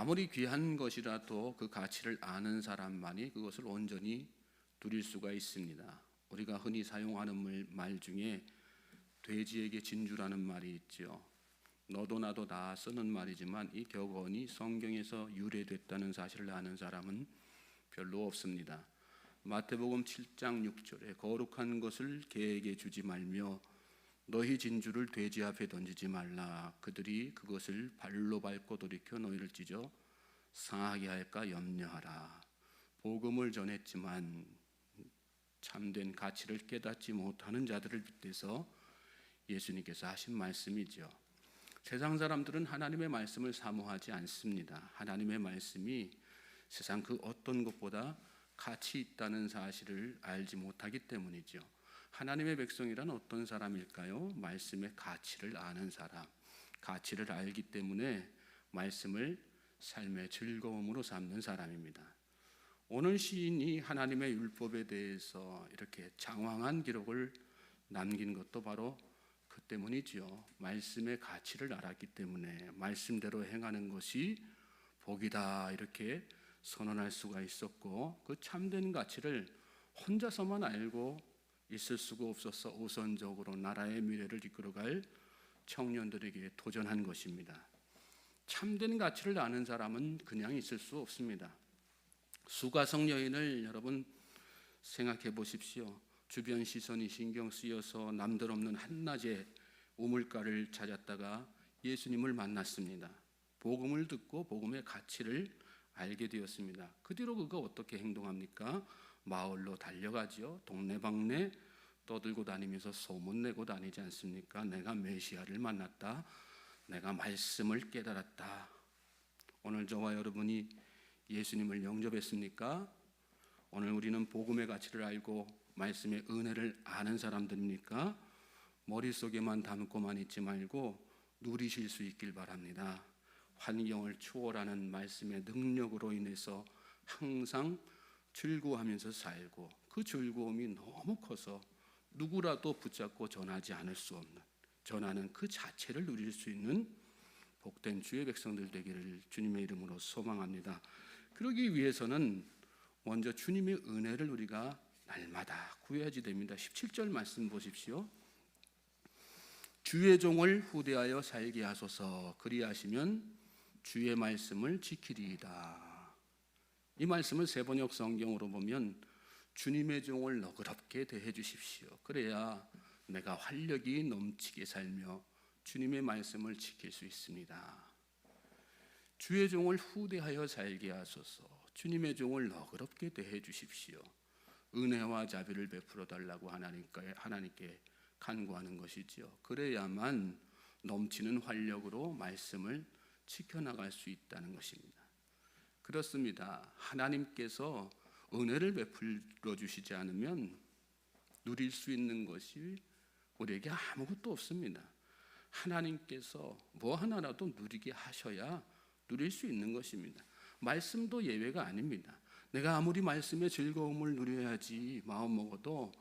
아무리 귀한 것이라도 그 가치를 아는 사람만이 그것을 온전히 누릴 수가 있습니다. 우리가 흔히 사용하는 말 중에 돼지에게 진주라는 말이 있죠. 너도 나도 다 쓰는 말이지만 이 격언이 성경에서 유래됐다는 사실을 아는 사람은 별로 없습니다. 마태복음 7장 6절에 거룩한 것을 개에게 주지 말며 너희 진주를 돼지 앞에 던지지 말라. 그들이 그것을 발로 밟고 돌이켜 너희를 찢어 상하게 할까 염려하라. 복음을 전했지만 참된 가치를 깨닫지 못하는 자들을 빗대서 예수님께서 하신 말씀이죠. 세상 사람들은 하나님의 말씀을 사모하지 않습니다. 하나님의 말씀이 세상 그 어떤 것보다 가치 있다는 사실을 알지 못하기 때문이죠. 하나님의 백성이란 어떤 사람일까요? 말씀의 가치를 아는 사람, 가치를 알기 때문에 말씀을 삶의 즐거움으로 삼는 사람입니다. 오늘 시인이 하나님의 율법에 대해서 이렇게 장황한 기록을 남긴 것도 바로 그 때문이지요. 말씀의 가치를 알았기 때문에 말씀대로 행하는 것이 복이다 이렇게 선언할 수가 있었고, 그 참된 가치를 혼자서만 알고 있을 수가 없어서 우선적으로 나라의 미래를 이끌어갈 청년들에게 도전한 것입니다. 참된 가치를 아는 사람은 그냥 있을 수 없습니다. 수가성 여인을 여러분 생각해 보십시오. 주변 시선이 신경 쓰여서 남들 없는 한낮에 우물가를 찾았다가 예수님을 만났습니다. 복음을 듣고 복음의 가치를 알게 되었습니다. 그 뒤로 그가 어떻게 행동합니까? 마을로 달려가죠. 동네방네 떠들고 다니면서 소문내고 다니지 않습니까? 내가 메시아를 만났다. 내가 말씀을 깨달았다. 오늘 저와 여러분이 예수님을 영접했습니까? 오늘 우리는 복음의 가치를 알고 말씀의 은혜를 아는 사람들입니까? 머릿속에만 담고만 있지 말고 누리실 수 있길 바랍니다. 환경을 초월하는 말씀의 능력으로 인해서 항상 즐거워하면서 살고, 그 즐거움이 너무 커서 누구라도 붙잡고 전하지 않을 수 없는, 전하는 그 자체를 누릴 수 있는 복된 주의 백성들 되기를 주님의 이름으로 소망합니다. 그러기 위해서는 먼저 주님의 은혜를 우리가 날마다 구해야지 됩니다. 17절 말씀 보십시오. 주의 종을 후대하여 살게 하소서. 그리하시면 주의 말씀을 지키리이다. 이 말씀을 세번역 성경으로 보면 주님의 종을 너그럽게 대해 주십시오. 그래야 내가 활력이 넘치게 살며 주님의 말씀을 지킬 수 있습니다. 주의 종을 후대하여 살게 하소서. 주님의 종을 너그럽게 대해 주십시오. 은혜와 자비를 베풀어 달라고 하나님께 간구하는 것이지요. 그래야만 넘치는 활력으로 말씀을 지켜나갈 수 있다는 것입니다. 그렇습니다. 하나님께서 은혜를 베풀어 주시지 않으면 누릴 수 있는 것이 우리에게 아무것도 없습니다. 하나님께서 뭐 하나라도 누리게 하셔야 누릴 수 있는 것입니다. 말씀도 예외가 아닙니다. 내가 아무리 말씀의 즐거움을 누려야지 마음먹어도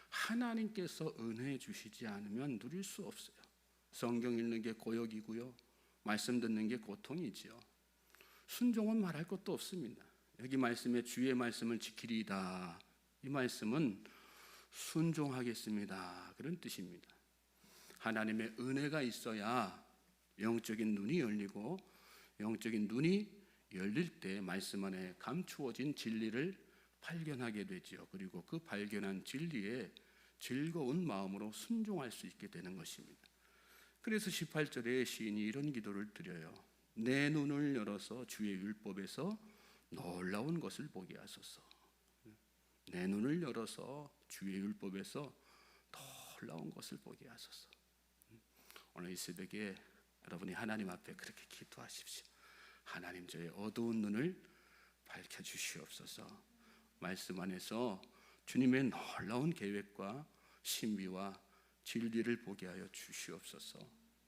하나님께서 은혜 주시지 않으면 누릴 수 없어요. 성경 읽는 게 고역이고요, 말씀 듣는 게 고통이지요. 순종은 말할 것도 없습니다. 여기 말씀에 주의 말씀을 지키리이다, 이 말씀은 순종하겠습니다 그런 뜻입니다. 하나님의 은혜가 있어야 영적인 눈이 열리고, 영적인 눈이 열릴 때 말씀 안에 감추어진 진리를 발견하게 되지요. 그리고 그 발견한 진리에 즐거운 마음으로 순종할 수 있게 되는 것입니다. 그래서 18절에 시인이 이런 기도를 드려요. 내 눈을 열어서 주의 율법에서 놀라운 것을 보게 하소서. 내 눈을 열어서 주의 율법에서 놀라운 것을 보게 하소서. 오늘 이 새벽에 여러분이 하나님 앞에 그렇게 기도하십시오. 하나님, 저의 어두운 눈을 밝혀주시옵소서. 말씀 안에서 주님의 놀라운 계획과 신비와 진리를 보게 하여 주시옵소서.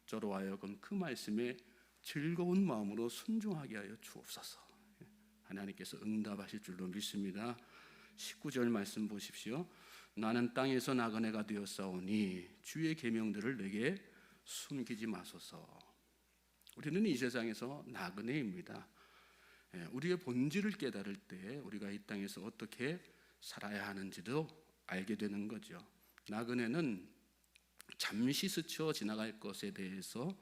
저로 하여금 그 말씀에 즐거운 마음으로 순종하게 하여 주옵소서. 하나님께서 응답하실 줄로 믿습니다. 19절 말씀 보십시오. 나는 땅에서 나그네가 되었사오니 주의 계명들을 내게 숨기지 마소서. 우리는 이 세상에서 나그네입니다. 우리의 본질을 깨달을 때 우리가 이 땅에서 어떻게 살아야 하는지도 알게 되는 거죠. 나그네는 잠시 스쳐 지나갈 것에 대해서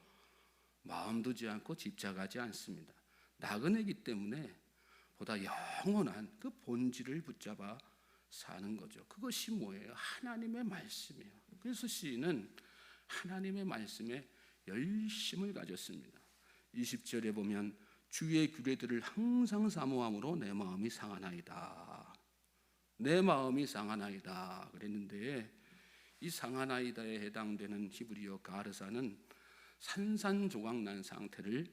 마음 두지 않고 집착하지 않습니다. 나그네이기 때문에 보다 영원한 그 본질을 붙잡아 사는 거죠. 그것이 뭐예요? 하나님의 말씀이에요. 그래서 시인은 하나님의 말씀에 열심을 가졌습니다. 20절에 보면 주의 규례들을 항상 사모함으로 내 마음이 상하나이다. 내 마음이 상하나이다 그랬는데, 이 상하나이다에 해당되는 히브리어 가르사는 산산조각난 상태를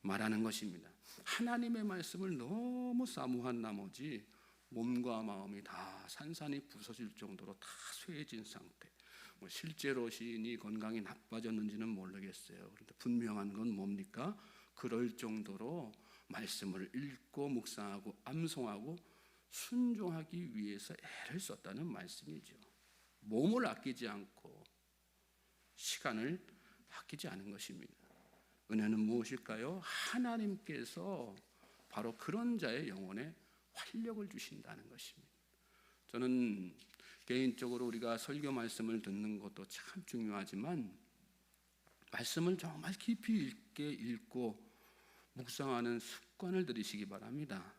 말하는 것입니다. 하나님의 말씀을 너무 사모한 나머지 몸과 마음이 다 산산이 부서질 정도로 다 쇠해진 상태. 실제로 시인이 건강이 나빠졌는지는 모르겠어요. 그런데 분명한 건 뭡니까? 그럴 정도로 말씀을 읽고 묵상하고 암송하고 순종하기 위해서 애를 썼다는 말씀이죠. 몸을 아끼지 않고 시간을 아끼지 않은 것입니다. 은혜는 무엇일까요? 하나님께서 바로 그런 자의 영혼에 활력을 주신다는 것입니다. 저는 개인적으로 우리가 설교 말씀을 듣는 것도 참 중요하지만 말씀을 정말 깊이 있게 읽고 묵상하는 습관을 들이시기 바랍니다.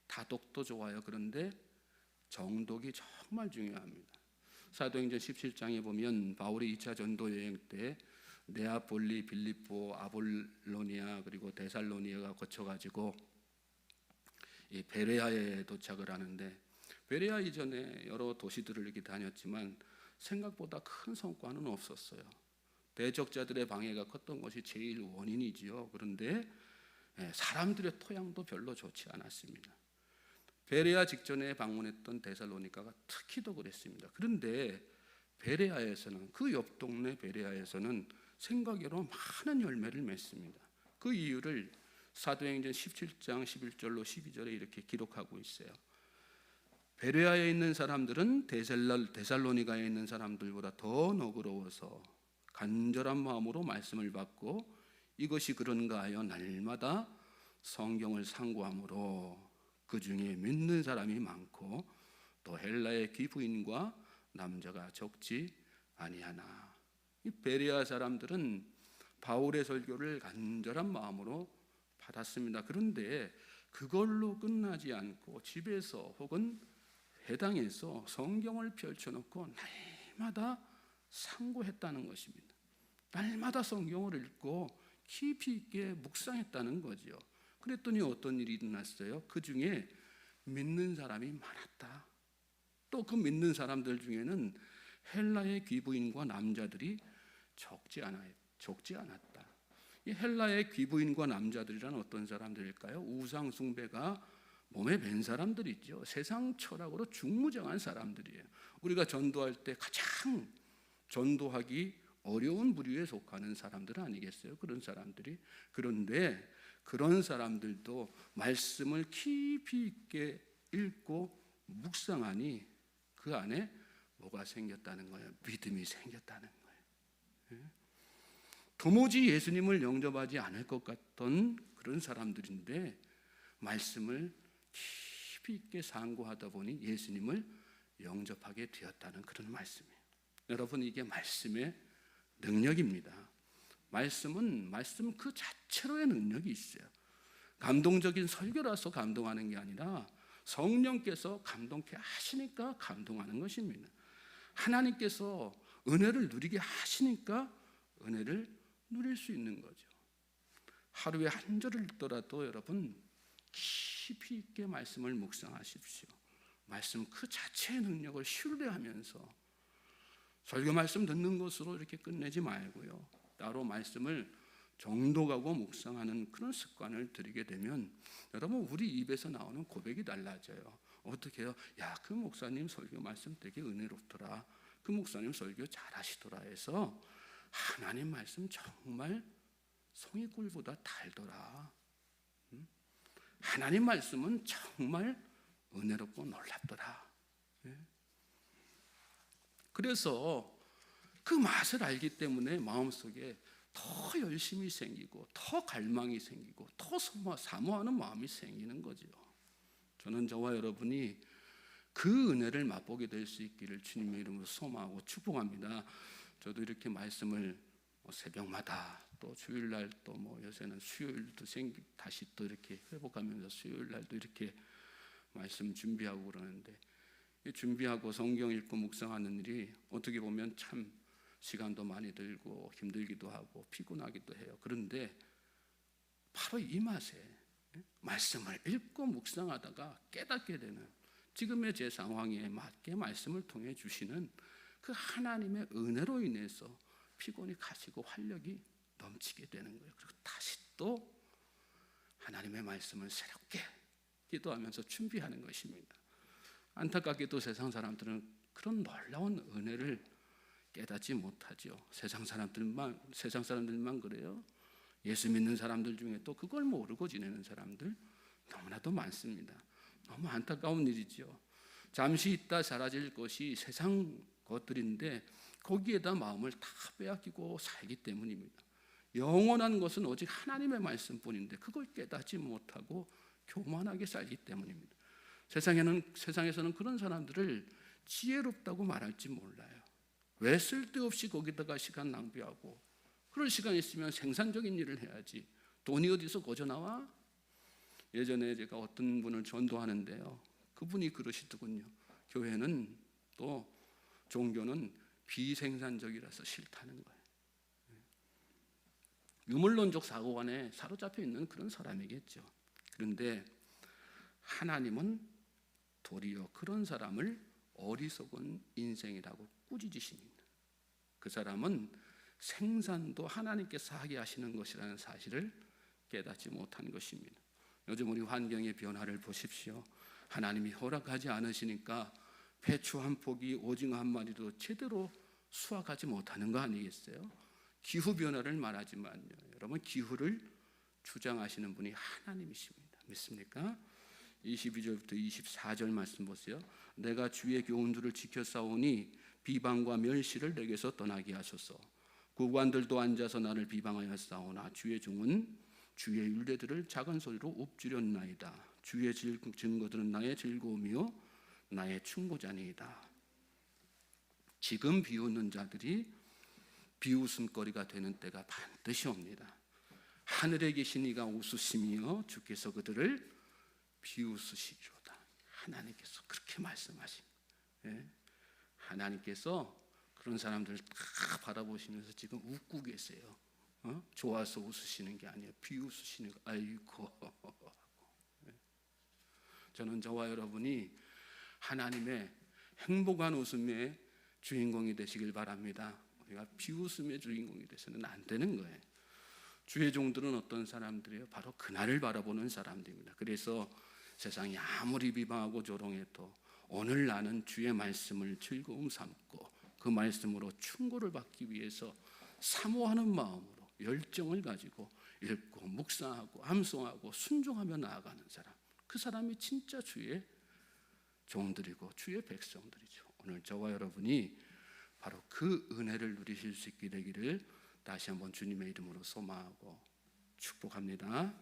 다독도 좋아요. 그런데 정독이 정말 중요합니다. 사도행전 17장에 보면 바울이 2차 전도 여행 때 네아폴리, 빌립보, 아볼로니아 그리고 데살로니아가 거쳐가지고 이 베레아에 도착을 하는데, 베레아 이전에 여러 도시들을 이렇게 다녔지만 생각보다 큰 성과는 없었어요. 대적자들의 방해가 컸던 것이 제일 원인이지요. 그런데 사람들의 토양도 별로 좋지 않았습니다. 베레아 직전에 방문했던 데살로니가가 특히 더 그랬습니다. 그런데 베레아에서는, 그 옆 동네 베레아에서는 생각외로 많은 열매를 맺습니다. 그 이유를 사도행전 17장 11절로 12절에 이렇게 기록하고 있어요. 베레아에 있는 사람들은 데살로니가에 있는 사람들보다 더 너그러워서 간절한 마음으로 말씀을 받고 이것이 그런가 하여 날마다 성경을 상고함으로 그 중에 믿는 사람이 많고 또 헬라의 귀부인과 남자가 적지 아니하나. 이 베레아 사람들은 바울의 설교를 간절한 마음으로 받았습니다. 그런데 그걸로 끝나지 않고 집에서 혹은 회당에서 성경을 펼쳐놓고 날마다 상고했다는 것입니다. 날마다 성경을 읽고 깊이 있게 묵상했다는 거죠. 그랬더니 어떤 일이 일어났어요? 그 중에 믿는 사람이 많았다. 또 그 믿는 사람들 중에는 헬라의 귀부인과 남자들이 적지 않았다. 이 헬라의 귀부인과 남자들이란 어떤 사람들일까요? 우상 숭배가 몸에 밴 사람들이죠. 세상 철학으로 중무장한 사람들이에요. 우리가 전도할 때 가장 전도하기 어려운 부류에 속하는 사람들 아니겠어요? 그런 사람들이. 그런데 그런 사람들도 말씀을 깊이 있게 읽고 묵상하니 그 안에 뭐가 생겼다는 거예요? 믿음이 생겼다는 거예요. 도무지 예수님을 영접하지 않을 것 같던 그런 사람들인데 말씀을 깊이 있게 상고하다 보니 예수님을 영접하게 되었다는 그런 말씀이에요. 여러분, 이게 말씀의 능력입니다. 말씀은 말씀 그 자체로의 능력이 있어요. 감동적인 설교라서 감동하는 게 아니라 성령께서 감동케 하시니까 감동하는 것입니다. 하나님께서 은혜를 누리게 하시니까 은혜를 누릴 수 있는 거죠. 하루에 한 절을 읽더라도 여러분 깊이 있게 말씀을 묵상하십시오. 말씀 그 자체의 능력을 신뢰하면서 설교 말씀 듣는 것으로 이렇게 끝내지 말고요. 따로 말씀을 정독하고 묵상하는 그런 습관을 들이게 되면 여러분 우리 입에서 나오는 고백이 달라져요. 어떻게 해요? 야, 그 목사님 설교 말씀 되게 은혜롭더라. 그 목사님 설교 잘하시더라 해서 하나님 말씀 정말 송이꿀보다 달더라. 하나님 말씀은 정말 은혜롭고 놀랍더라. 그래서 그 맛을 알기 때문에 마음속에 더 열심히 생기고 더 갈망이 생기고 더 사모하는 마음이 생기는 거죠. 저는 저와 여러분이 그 은혜를 맛보게 될 수 있기를 주님의 이름으로 소망하고 축복합니다. 저도 이렇게 말씀을 새벽마다 또 주일날 또 요새는 수요일도 다시 또 이렇게 회복하면서 수요일날도 이렇게 말씀 준비하고 그러는데, 준비하고 성경 읽고 묵상하는 일이 어떻게 보면 참 시간도 많이 들고 힘들기도 하고 피곤하기도 해요. 그런데 바로 이 맛에 말씀을 읽고 묵상하다가 깨닫게 되는, 지금의 제 상황에 맞게 말씀을 통해 주시는 그 하나님의 은혜로 인해서 피곤이 가시고 활력이 넘치게 되는 거예요. 그리고 다시 또 하나님의 말씀을 새롭게 기도하면서 준비하는 것입니다. 안타깝게도 세상 사람들은 그런 놀라운 은혜를 깨닫지 못하죠. 세상 사람들만 그래요. 예수 믿는 사람들 중에 또 그걸 모르고 지내는 사람들 너무나도 많습니다. 너무 안타까운 일이죠. 잠시 있다 사라질 것이 세상 것들인데 거기에다 마음을 다 빼앗기고 살기 때문입니다. 영원한 것은 오직 하나님의 말씀뿐인데 그걸 깨닫지 못하고 교만하게 살기 때문입니다. 세상에서는 그런 사람들을 지혜롭다고 말할지 몰라요. 왜 쓸데없이 거기다가 시간 낭비하고, 그럴 시간 있으면 생산적인 일을 해야지 돈이 어디서 거저 나와? 예전에 제가 어떤 분을 전도하는데요, 그분이 그러시더군요. 교회는 또 종교는 비생산적이라서 싫다는 거예요. 유물론적 사고관에 사로잡혀 있는 그런 사람이겠죠. 그런데 하나님은 도리어 그런 사람을 어리석은 인생이라고 꾸짖으십니다. 그 사람은 생산도 하나님께서 하게 하시는 것이라는 사실을 깨닫지 못한 것입니다. 요즘 우리 환경의 변화를 보십시오. 하나님이 허락하지 않으시니까 배추 한 포기, 오징어 한 마리도 제대로 수확하지 못하는 거 아니겠어요? 기후 변화를 말하지만요, 여러분, 기후를 주장하시는 분이 하나님이십니다. 믿습니까? 22절부터 24절 말씀 보세요. 내가 주의 교훈들을 지켜 싸우니 비방과 멸시를 내게서 떠나게 하소서. 구관들도 앉아서 나를 비방하여 싸우나 주의 종은 주의 율례들을 작은 소리로 읊주렸나이다. 주의 증거들은 나의 즐거움이요 나의 충고자니이다. 지금 비웃는 자들이 비웃음거리가 되는 때가 반드시 옵니다. 하늘에 계신 이가 웃으시며 주께서 그들을 비웃으시리로다. 하나님께서 그렇게 말씀하십니다. 하나님께서 그런 사람들을 다 바라보시면서 지금 웃고 계세요. 좋아서 웃으시는 게 아니에요. 비웃으시는 거. 아이고. 저는 저와 여러분이 하나님의 행복한 웃음의 주인공이 되시길 바랍니다. 우리가 비웃음의 주인공이 되서는 안 되는 거예요. 주의 종들은 어떤 사람들이에요? 바로 그날을 바라보는 사람들입니다. 그래서 세상이 아무리 비방하고 조롱해도 오늘 나는 주의 말씀을 즐거움 삼고 그 말씀으로 충고를 받기 위해서 사모하는 마음으로 열정을 가지고 읽고 묵상하고 암송하고 순종하며 나아가는 사람, 그 사람이 진짜 주의 종들이고 주의 백성들이죠. 오늘 저와 여러분이 바로 그 은혜를 누리실 수 있게 되기를 다시 한번 주님의 이름으로 소망하고 축복합니다.